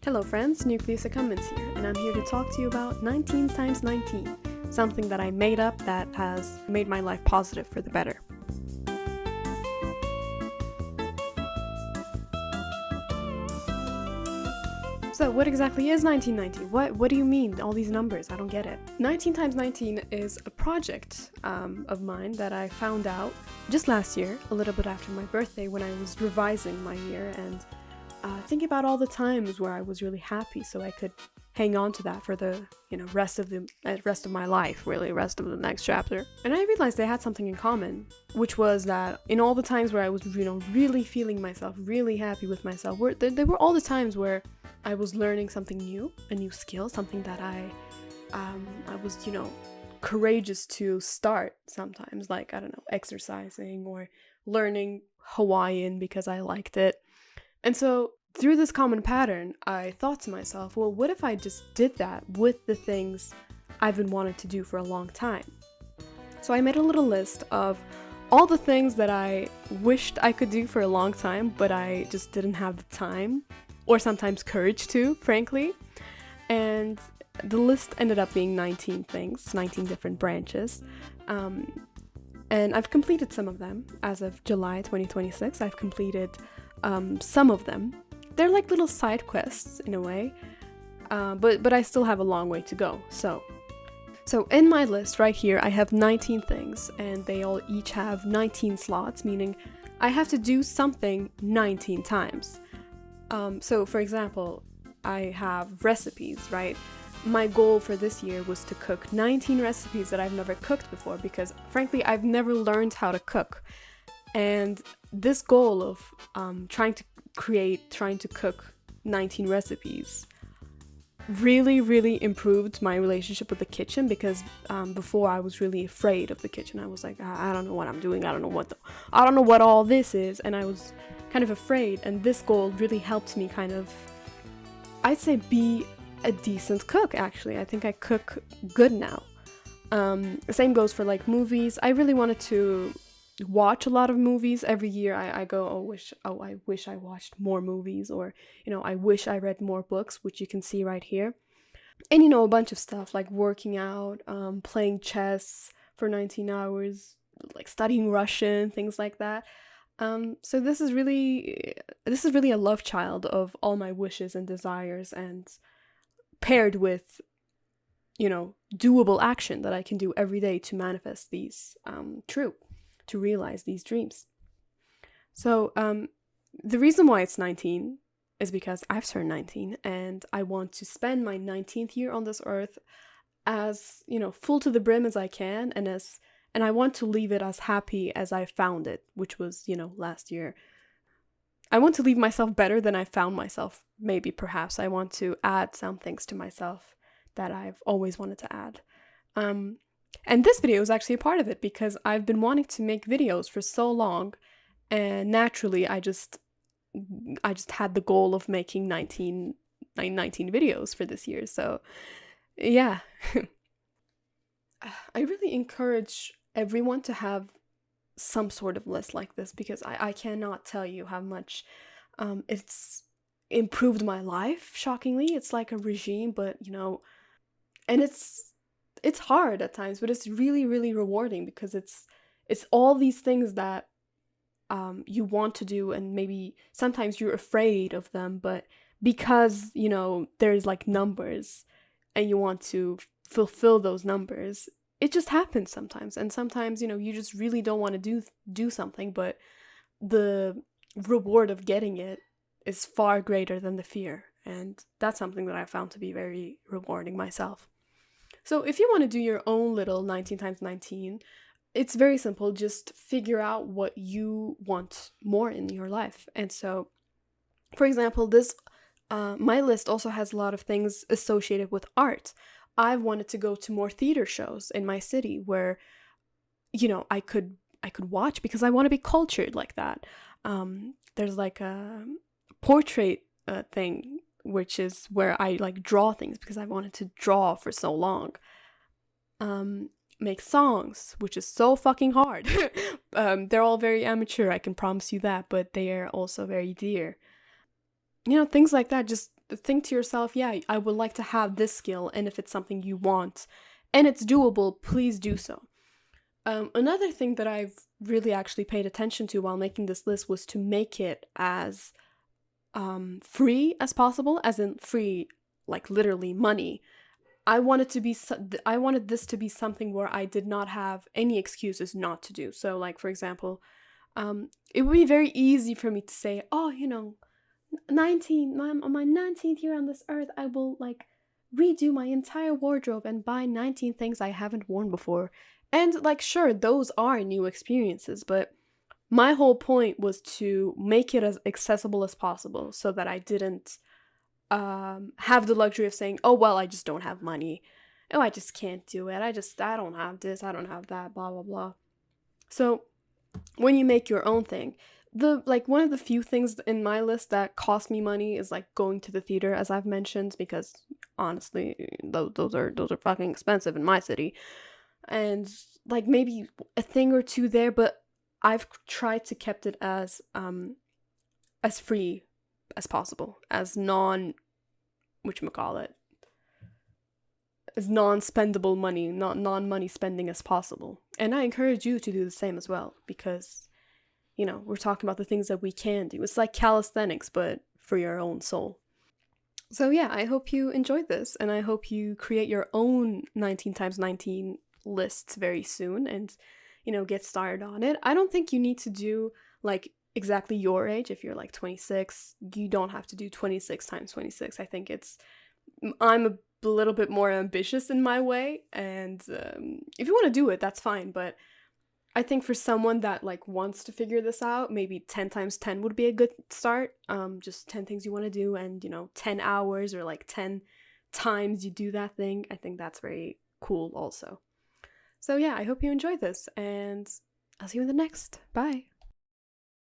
Hello friends, Nucleus here, and I'm here to talk to you about 19 times 19, something that I made up that has made my life positive for the better. So what exactly is 1990? What do you mean, all these numbers? I don't get it. 19 times 19 is a project of mine that I found out just last year, a little bit after my birthday, when I was revising my year and thinking about all the times where I was really happy, so I could hang on to that for the rest of my life, really, rest of the next chapter. And I realized they had something in common, which was that in all the times where I was really feeling myself, really happy with myself, there were all the times where I was learning something new, a new skill, something that I was courageous to start sometimes, like, I don't know, exercising or learning Hawaiian because I liked it. And so through this common pattern, I thought to myself, well, what if I just did that with the things I've been wanting to do for a long time? So I made a little list of all the things that I wished I could do for a long time, but I just didn't have the time or sometimes courage to, frankly. And the list ended up being 19 things, 19 different branches. And I've completed some of them. As of July 2026, I've completed some of them. They're like little side quests in a way, but I still have a long way to go. So in my list right here, I have 19 things, and they all each have 19 slots, meaning I have to do something 19 times. So for example, I have recipes, right? My goal for this year was to cook 19 recipes that I've never cooked before, because frankly, I've never learned how to cook. And this goal of trying to cook 19 recipes really improved my relationship with the kitchen, because before I was really afraid of the kitchen. I was like, I don't know what I'm doing. I don't know what all this is. And I was kind of afraid. And this goal really helped me kind of, I'd say, be a decent cook, actually. I think I cook good now. The same goes for like movies. I really wanted to watch a lot of movies. Every year I go, I wish I watched more movies, or I wish I read more books, which you can see right here. And a bunch of stuff like working out, playing chess for 19 hours, like studying Russian, things like that. So this is really a love child of all my wishes and desires, and paired with doable action that I can do every day to manifest these to realize these dreams. So the reason why it's 19 is because I've turned 19, and I want to spend my 19th year on this earth as, full to the brim as I can, and I want to leave it as happy as I found it, which was, last year. I want to leave myself better than I found myself. Maybe, perhaps, I want to add some things to myself that I've always wanted to add. And this video is actually a part of it, because I've been wanting to make videos for so long, and naturally I just had the goal of making 19 videos for this year. So yeah. I really encourage everyone to have some sort of list like this, because I cannot tell you how much it's improved my life. Shockingly, it's like a regime, but and it's hard at times, but it's really rewarding, because it's all these things that you want to do, and maybe sometimes you're afraid of them, but because there's like numbers and you want to fulfill those numbers, it just happens sometimes. And sometimes you just really don't want to do something, but the reward of getting it is far greater than the fear, and that's something that I found to be very rewarding myself. So if you want to do your own little 19 times 19, it's very simple. Just figure out what you want more in your life. And so, for example, this my list also has a lot of things associated with art. I've wanted to go to more theater shows in my city where, I could watch, because I want to be cultured like that. There's like a portrait thing, which is where I like draw things, because I wanted to draw for so long. Make songs, which is so fucking hard. They're all very amateur, I can promise you that, but they are also very dear. Things like that. Just think to yourself, yeah, I would like to have this skill, and if it's something you want and it's doable, please do so. Another thing that I've really actually paid attention to while making this list was to make it as free as possible, as in free, like literally money. I wanted this to be something where I did not have any excuses not to do. So, like, for example, it would be very easy for me to say, oh, 19, on my 19th year on this earth, I will like redo my entire wardrobe and buy 19 things I haven't worn before. And like, sure, those are new experiences, but my whole point was to make it as accessible as possible so that I didn't have the luxury of saying, oh, well, I just don't have money. Oh, I just can't do it. I don't have this. I don't have that, blah, blah, blah. So when you make your own thing, one of the few things in my list that cost me money is like going to the theater, as I've mentioned, because honestly, those are fucking expensive in my city. And like maybe a thing or two there, but I've tried to kept it as free as possible, as whatchamacallit, as non-spendable money, not non-money spending as possible. And I encourage you to do the same as well, because, we're talking about the things that we can do. It's like calisthenics, but for your own soul. So yeah, I hope you enjoyed this, and I hope you create your own 19 times 19 lists very soon and, get started on it. I don't think you need to do, like, exactly your age. If you're, like, 26, you don't have to do 26 times 26. I think I'm a little bit more ambitious in my way, and if you want to do it, that's fine, but I think for someone that like wants to figure this out, maybe 10 times 10 would be a good start. Just 10 things you want to do, and 10 hours or like 10 times you do that thing. I think that's very cool also. So yeah, I hope you enjoyed this, and I'll see you in the next. Bye.